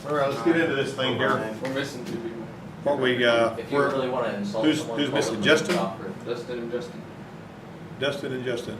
All right, let's get into this thing here. We're missing 2 people. What we, If you really want to insult who's someone, missing? call them Justin? Joffrey. Dustin and Justin. Dustin and Justin.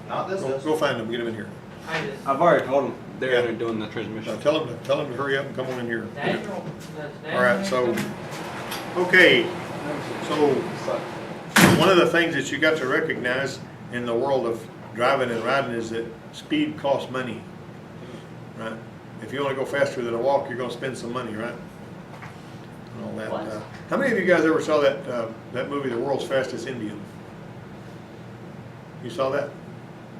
Not this. Go find them, get them in here. I've already told them they're Yeah. in there doing the transmission. Tell them to hurry up and come on in here. Daniel, All right, so, okay, so one of the things that you got to recognize in the world of driving and riding is that speed costs money, right? If you want to go faster than a walk, you're going to spend some money, right? And all that. What? How many of you guys ever saw that that movie, The World's Fastest Indian? You saw that?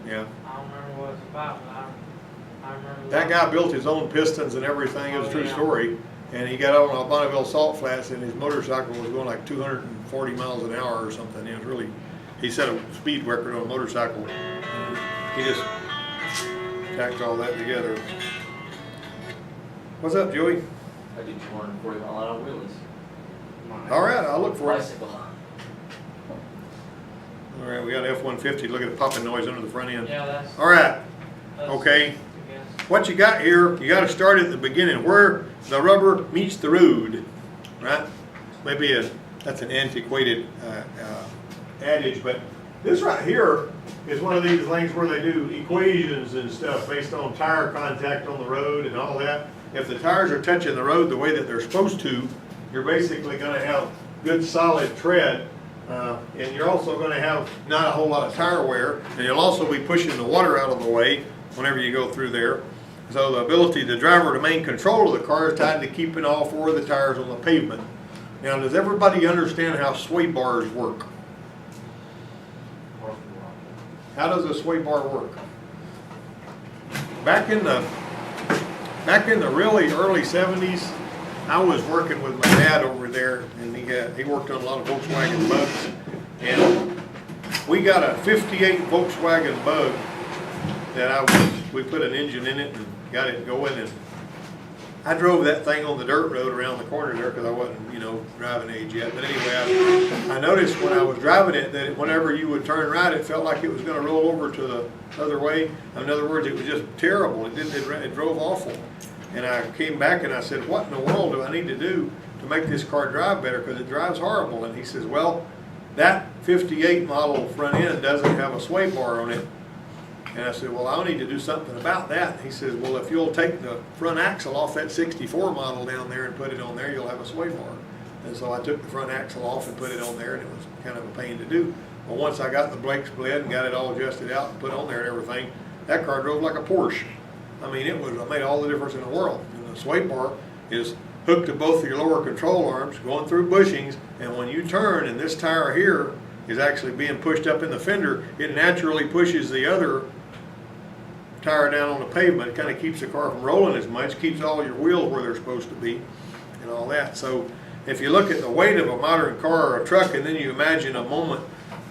Yeah. I don't remember what it's about, but I remember. That guy built his own pistons and everything. It was a true Oh, yeah. story. And he got on Bonneville Salt Flats, and his motorcycle was going like 240 miles an hour or something. It was really, he set a speed record on a motorcycle. And he just tacked all that together. What's up, Joey? I do 240 mile an hour wheelies. All right, I'll look for it. Bicycle. All right, we got F-150. Look at the popping noise under the front end. Yeah, that's. All right, that's okay. I guess. What you got here, you got to start at the beginning, where the rubber meets the road, right? Maybe that's an antiquated adage, but this right here is one of these things where they do equations and stuff based on tire contact on the road and all that. If the tires are touching the road the way that they're supposed to, you're basically going to have good solid tread, and you're also going to have not a whole lot of tire wear, and you'll also be pushing the water out of the way whenever you go through there. So the ability of the driver to maintain control of the car is tied to keeping all four of the tires on the pavement. Now, does everybody understand how sway bars work? How does a sway bar work? Back in the really early 70s, I was working with my dad over there, and he worked on a lot of Volkswagen Bugs, and we got a 58 Volkswagen Bug that we put an engine in it and got it going, and I drove that thing on the dirt road around the corner there because I wasn't, driving age yet. But anyway, I noticed when I was driving it that whenever you would turn right, it felt like it was going to roll over to the other way. In other words, it was just terrible. It drove awful. And I came back and I said, what in the world do I need to do to make this car drive better, because it drives horrible? And he says, well, that 58 model front end doesn't have a sway bar on it. And I said, well, I'll need to do something about that. He says, well, if you'll take the front axle off that 64 model down there and put it on there, you'll have a sway bar. And so I took the front axle off and put it on there, and it was kind of a pain to do. But once I got the brake split and got it all adjusted out and put on there and everything, that car drove like a Porsche. I mean, it made all the difference in the world. And the sway bar is hooked to both of your lower control arms, going through bushings, and when you turn and this tire here is actually being pushed up in the fender, it naturally pushes the other tire down on the pavement. It kind of keeps the car from rolling as much, keeps all your wheels where they're supposed to be and all that. So if you look at the weight of a modern car or a truck, and then you imagine a moment,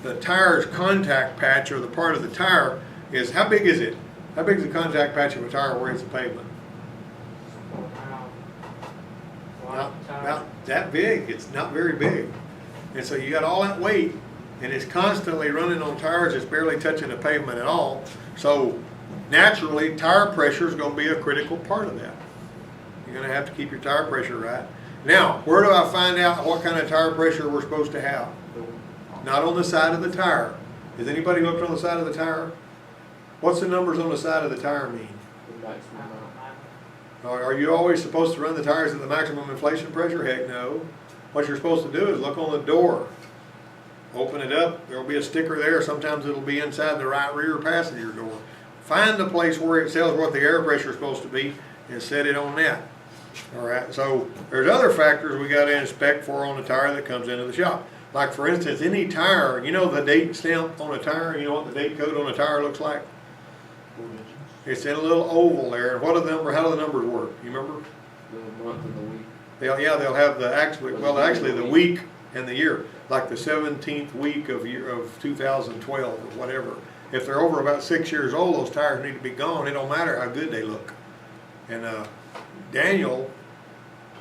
the tire's contact patch, or the part of the tire, is, how big is it? How big is the contact patch of a tire where it's the pavement? About that big. It's not very big. And so you got all that weight, and it's constantly running on tires that's barely touching the pavement at all. So naturally, tire pressure is going to be a critical part of that. You're going to have to keep your tire pressure right. Now, where do I find out what kind of tire pressure we're supposed to have? Not on the side of the tire. Has anybody looked on the side of the tire? What's the numbers on the side of the tire mean? The maximum amount. Are you always supposed to run the tires at the maximum inflation pressure? Heck no. What you're supposed to do is look on the door. Open it up. There'll be a sticker there. Sometimes it'll be inside the right rear passenger door. Find the place where it tells what the air pressure is supposed to be and set it on that. All right, so there's other factors we got to inspect for on the tire that comes into the shop. Like, for instance, any tire, the date stamp on a tire, you know what the date code on a tire looks like? It's in a little oval there. How do the numbers work? You remember? The month and the week. They'll have actually the week and the year, like the 17th week of 2012 or whatever. If they're over about 6 years old, those tires need to be gone. It don't matter how good they look. And Daniel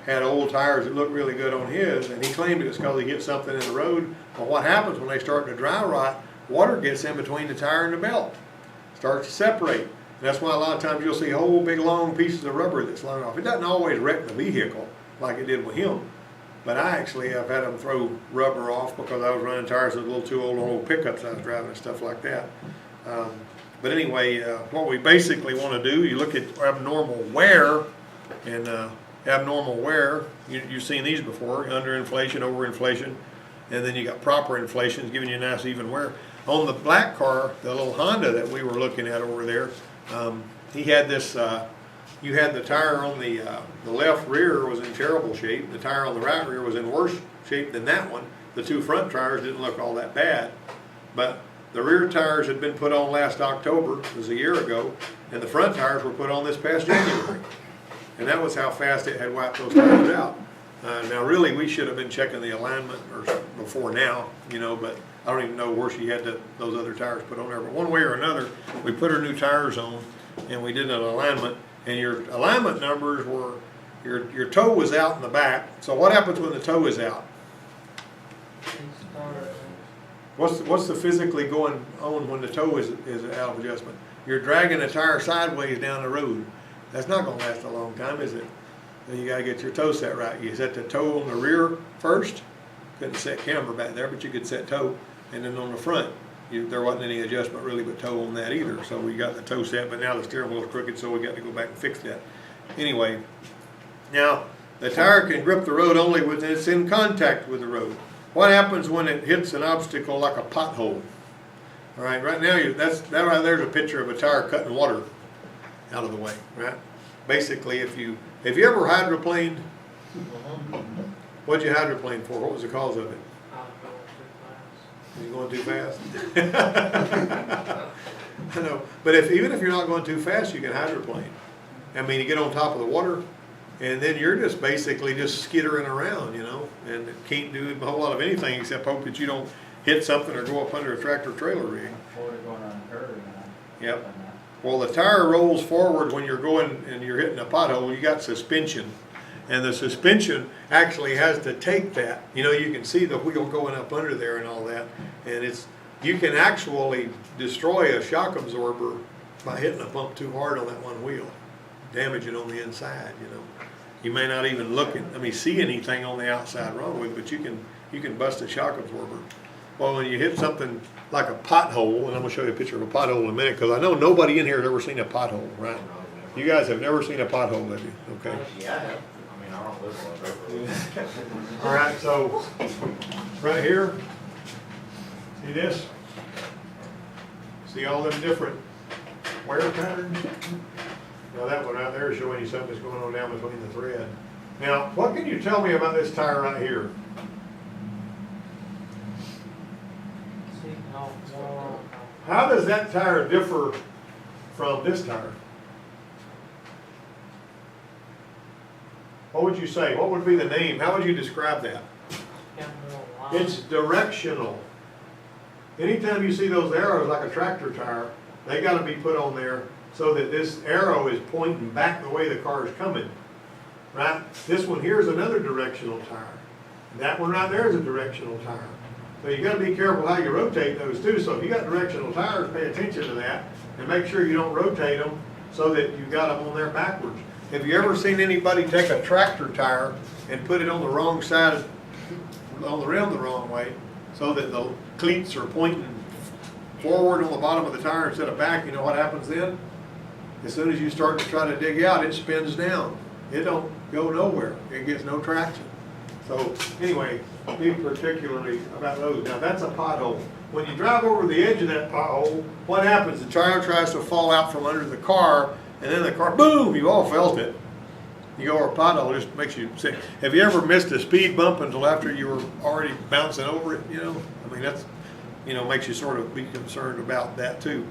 had old tires that looked really good on his, and he claimed it was because he hit something in the road. But what happens when they start to dry rot, water gets in between the tire and the belt, starts to separate. That's why a lot of times you'll see whole big long pieces of rubber that's slung off. It doesn't always wreck the vehicle like it did with him. But I actually have had them throw rubber off because I was running tires that was a little too old on old pickups I was driving and stuff like that. But anyway, what we basically want to do, you look at abnormal wear, and abnormal wear, you've seen these before, underinflation, overinflation, and then you got proper inflation, giving you a nice even wear. On the black car, the little Honda that we were looking at over there, he had this, you had the tire on the left rear was in terrible shape, the tire on the right rear was in worse shape than that one. The two front tires didn't look all that bad, but the rear tires had been put on last October, it was a year ago, and the front tires were put on this past January. And that was how fast it had wiped those tires out. Now really, we should have been checking the alignment or before now, you know, but I don't even know where she had those other tires put on there. But one way or another, we put her new tires on and we did an alignment, and your alignment numbers were, your toe was out in the back. So what happens when the toe is out? What's the physically going on when the toe is out of adjustment? You're dragging the tire sideways down the road. That's not going to last a long time, is it? Then you got to get your toe set right. You set the toe on the rear first. Couldn't set camber back there, but you could set toe. And then on the front, there wasn't any adjustment really but toe on that either. So we got the toe set, but now the steering wheel's crooked, so we got to go back and fix that. Anyway, now the tire can grip the road only when it's in contact with the road. What happens when it hits an obstacle like a pothole? All right, right now, that right there's a picture of a tire cutting water out of the way, right? Basically, if you ever hydroplaned, what'd you hydroplane for? What was the cause of it? You going too fast? I know, but even if you're not going too fast, you can hydroplane. I mean, you get on top of the water, and then you're just basically just skittering around, you know, and it can't do a whole lot of anything except hope that you don't hit something or go up under a tractor trailer rig. Or going on a curve. Yep. Well, the tire rolls forward when you're going and you're hitting a pothole. You got suspension, and the suspension actually has to take that. You know, you can see the wheel going up under there and all that, and you can actually destroy a shock absorber by hitting a pump too hard on that one wheel, damage it on the inside. You know, you may not even see anything on the outside wrong with it, but you can bust a shock absorber. Well, when you hit something like a pothole, and I'm going to show you a picture of a pothole in a minute, because I know nobody in here has ever seen a pothole, right? You guys have never seen a pothole, have you? Okay. Yeah, I have. I mean, I don't live on All right, so right here, see this? See all them different wear patterns? Now that one right there is showing you something that's going on down between the thread. Now, what can you tell me about this tire right here? How does that tire differ from this tire? What would you say? What would be the name? How would you describe that? It's directional. Anytime you see those arrows like a tractor tire, they got to be put on there so that this arrow is pointing back the way the car is coming. Right? This one here is another directional tire. That one right there is a directional tire. So you got to be careful how you rotate those too. So if you got directional tires, pay attention to that and make sure you don't rotate them so that you got them on there backwards. Have you ever seen anybody take a tractor tire and put it on the wrong side, on the rim the wrong way, so that the cleats are pointing forward on the bottom of the tire instead of back? You know what happens then? As soon as you start to try to dig out, it spins down. It don't go nowhere. It gets no traction. So anyway, be particularly about those. Now that's a pothole. When you drive over the edge of that pothole, what happens? The tire tries to fall out from under the car, and then the car, boom, you all felt it. You go over a pothole, it just makes you sick. Have you ever missed a speed bump until after you were already bouncing over it, you know? I mean, that's, you know, makes you sort of be concerned about that too.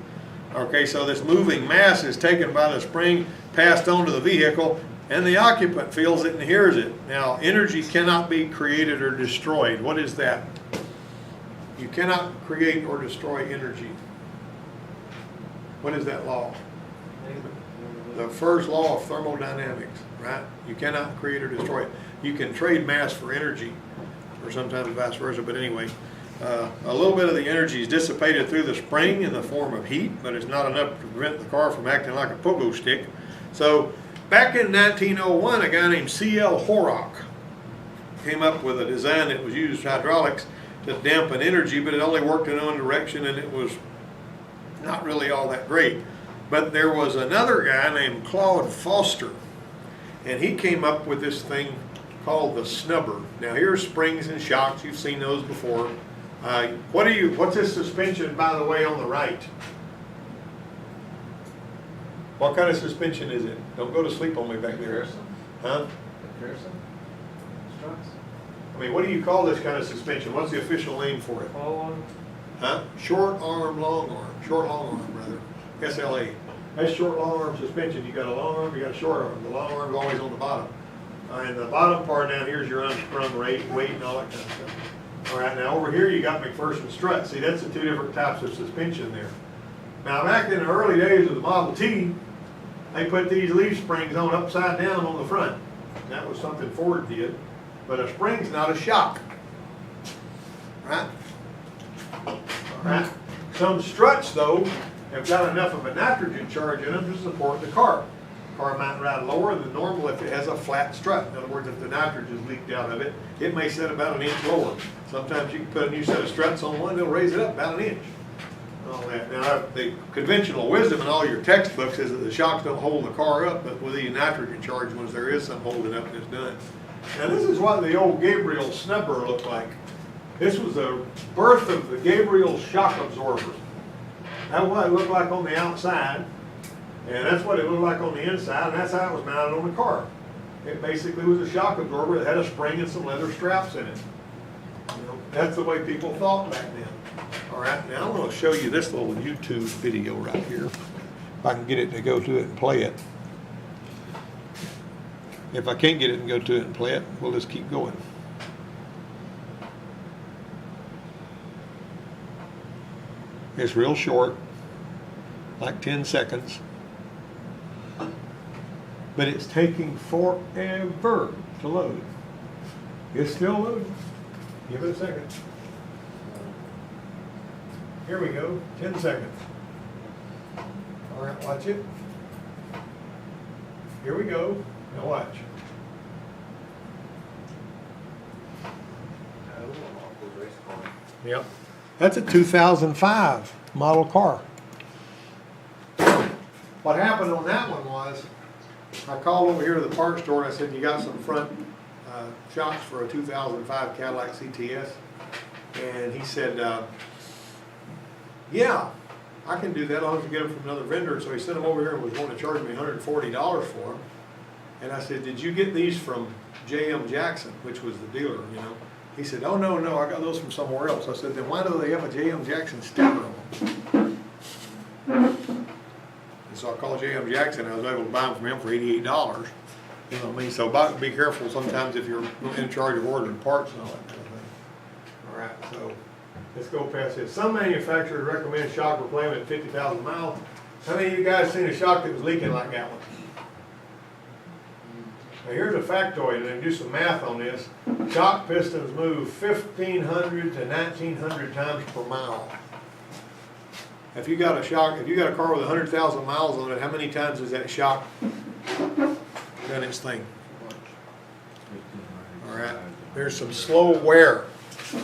Okay, so this moving mass is taken by the spring, passed onto the vehicle, and the occupant feels it and hears it. Now, energy cannot be created or destroyed. What is that? You cannot create or destroy energy. What is that law? The first law of thermodynamics, right? You cannot create or destroy it. You can trade mass for energy, or sometimes vice versa, but anyway, A little bit of the energy is dissipated through the spring in the form of heat, but it's not enough to prevent the car from acting like a pogo stick. So back in 1901, a guy named C.L. Horrock came up with a design that was used hydraulics to dampen energy, but it only worked in one direction and it was not really all that great. But there was another guy named Claude Foster, and he came up with this thing called the snubber. Now here's springs and shocks, you've seen those before. What's this suspension, by the way, on the right? What kind of suspension is it? Don't go to sleep on me back there. Huh? McPherson? Struts? I mean, what do you call this kind of suspension? What's the official name for it? Forward, Huh? Short arm, long arm. Short long arm, rather. SLA. That's short long arm suspension. You got a long arm, you got a short arm. The long arm is always on the bottom. And the bottom part down here is your unsprung weight and all that kind of stuff. All right, now over here you got McPherson strut. See, that's the two different types of suspension there. Now back in the early days of the Model T, they put these leaf springs on upside down on the front. That was something Ford did. But a spring's not a shock. Right? All right. Some struts, though, have got enough of a nitrogen charge in them to support the car. The car might ride lower than normal if it has a flat strut. In other words, if the nitrogen's leaked out of it, it may set about an inch lower. Sometimes you can put a new set of struts on one, it'll raise it up about an inch. All that. Now, the conventional wisdom in all your textbooks is that the shocks don't hold the car up, but with these nitrogen charged ones, there is some holding up and it's done. Now, this is what the old Gabriel snubber looked like. This was the birth of the Gabriel shock absorber. That's what it looked like on the outside, and that's what it looked like on the inside, and that's how it was mounted on the car. It basically was a shock absorber that had a spring and some leather straps in it. You know, that's the way people thought back then. All right, now I'm going to show you this little YouTube video right here. If I can get it to go to it and play it. If I can't get it and go to it and play it, we'll just keep going. It's real short, like 10 seconds. But it's taking forever to load. It's still loading. Give it a second. Here we go, 10 seconds. All right, watch it. Here we go. Now watch. Yep. That's a 2005 model car. What happened on that one was, I called over here to the parts store and I said, you got some front shocks for a 2005 Cadillac CTS? And he said, yeah, I can do that as long as you get them from another vendor. So he sent them over here and was wanting to charge me $140 for them. And I said, did you get these from J.M. Jackson, which was the dealer, you know? He said, oh, no, I got those from somewhere else. I said, then why do they have a J.M. Jackson sticker on them? And so I called J.M. Jackson, and I was able to buy them from him for $88. You know what I mean? So be careful sometimes if you're in charge of ordering parts and all that kind of thing. All right, so let's go past this. Some manufacturers recommend shock replacement at 50,000 miles. How many of you guys seen a shock that was leaking like that one? Now here's a factoid, and do some math on this. Shock pistons move 1,500 to 1,900 times per mile. If you got a car with 100,000 miles on it, how many times has that shock done its thing? All right. There's some slow wear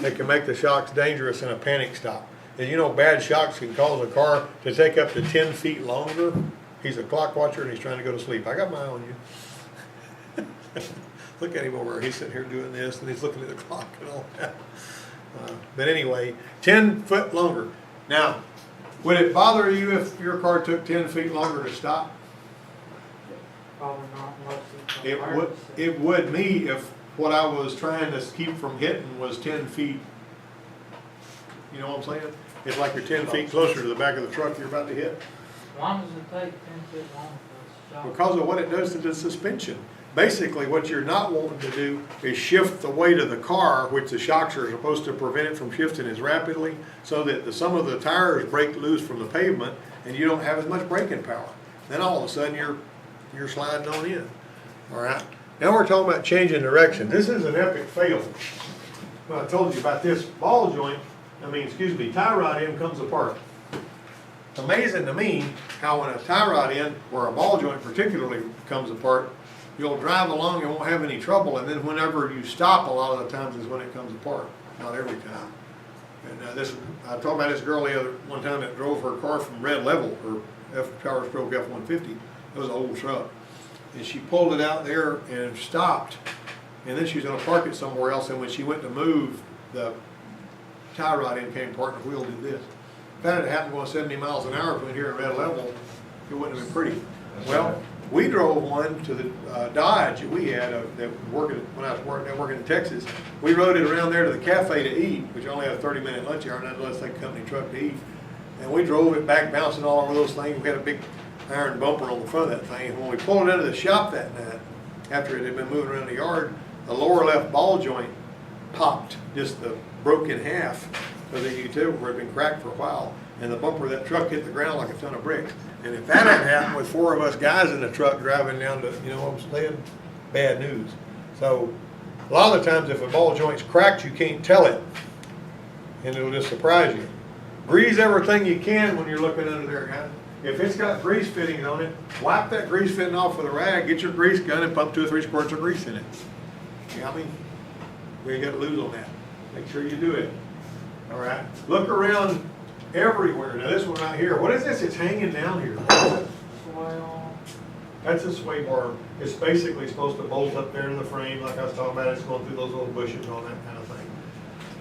that can make the shocks dangerous in a panic stop. And you know, bad shocks can cause a car to take up to 10 feet longer. He's a clock watcher and he's trying to go to sleep. I got my eye on you. Look at him over there. He's sitting here doing this and he's looking at the clock and all that. But anyway, 10 foot longer. Now, would it bother you if your car took 10 feet longer to stop? probably not unless it's It would me if what I was trying to keep from hitting was 10 feet. You know what I'm saying? It's like you're 10 feet closer to the back of the truck you're about to hit. Why does it take 10 feet long for a shock? Because of what it does to the suspension. Basically, what you're not wanting to do is shift the weight of the car, which the shocks are supposed to prevent it from shifting as rapidly, so that some of the tires break loose from the pavement and you don't have as much braking power. Then all of a sudden you're sliding on in. All right. Now we're talking about changing direction. This is an epic fail. Well, I told you about this ball joint. tie rod end comes apart. It's amazing to me how when a tie rod end, or a ball joint particularly, comes apart, you'll drive along and won't have any trouble, and then whenever you stop, a lot of the times is when it comes apart. Not every time. And I talked about this girl one time that drove her car from Red Level, her Power Stroke F-150. It was an old truck. And she pulled it out there and stopped, and then she was gonna park it somewhere else, and when she went to move, the tie rod end came apart and the wheel did this. If that had happened going 70 miles an hour between here and Red Level, it wouldn't have been pretty. Well, we drove one to the Dodge that we had that when I was working in Texas. We rode it around there to the cafe to eat, which only had a 30-minute lunch hour, and that was like a company truck to eat. And we drove it back, bouncing all over those things. We had a big iron bumper on the front of that thing. And when we pulled it into the shop that night, after it had been moving around the yard, the lower left ball joint popped, just broke in half, so that you could tell where it had been cracked for a while. And the bumper of that truck hit the ground like a ton of bricks. And if that had happened with 4 of us guys in the truck driving down to, you know what I'm saying? Bad news. So a lot of the times if a ball joint's cracked, you can't tell it. And it'll just surprise you. Grease everything you can when you're looking under there, guys. If it's got grease fittings on it, wipe that grease fitting off with a rag, get your grease gun and pump 2 or 3 squirts of grease in it. You know what I mean? We ain't got to lose on that. Make sure you do it. All right. Look around everywhere. Now this one right here, what is this? It's hanging down here. What is it? Well, That's a sway bar. It's basically supposed to bolt up there in the frame, like I was talking about. It's going through those little bushes and all that kind of thing.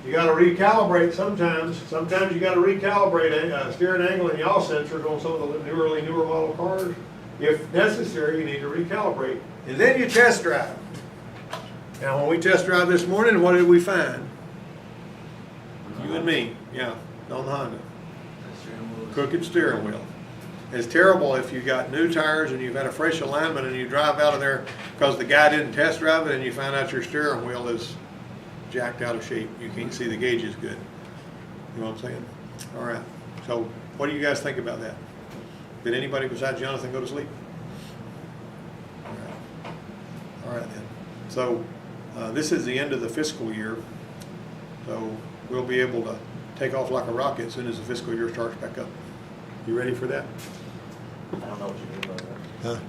You got to recalibrate sometimes. Sometimes you got to recalibrate steering angle and yaw sensors on some of the newer model cars. If necessary, you need to recalibrate. And then you test drive. Now when we test drive this morning, what did we find? You and me, yeah, on the Honda. Crooked steering wheel. It's terrible if you got new tires and you've had a fresh alignment and you drive out of there because the guy didn't test drive it and you find out your steering wheel is jacked out of shape. You can't see the gauges good. You know what I'm saying? All right. So what do you guys think about that? Did anybody besides Jonathan go to sleep? All right. All right then. So this is the end of the fiscal year. So we'll be able to take off like a rocket as soon as the fiscal year starts back up. You ready for that? I don't know what you mean by that. Huh?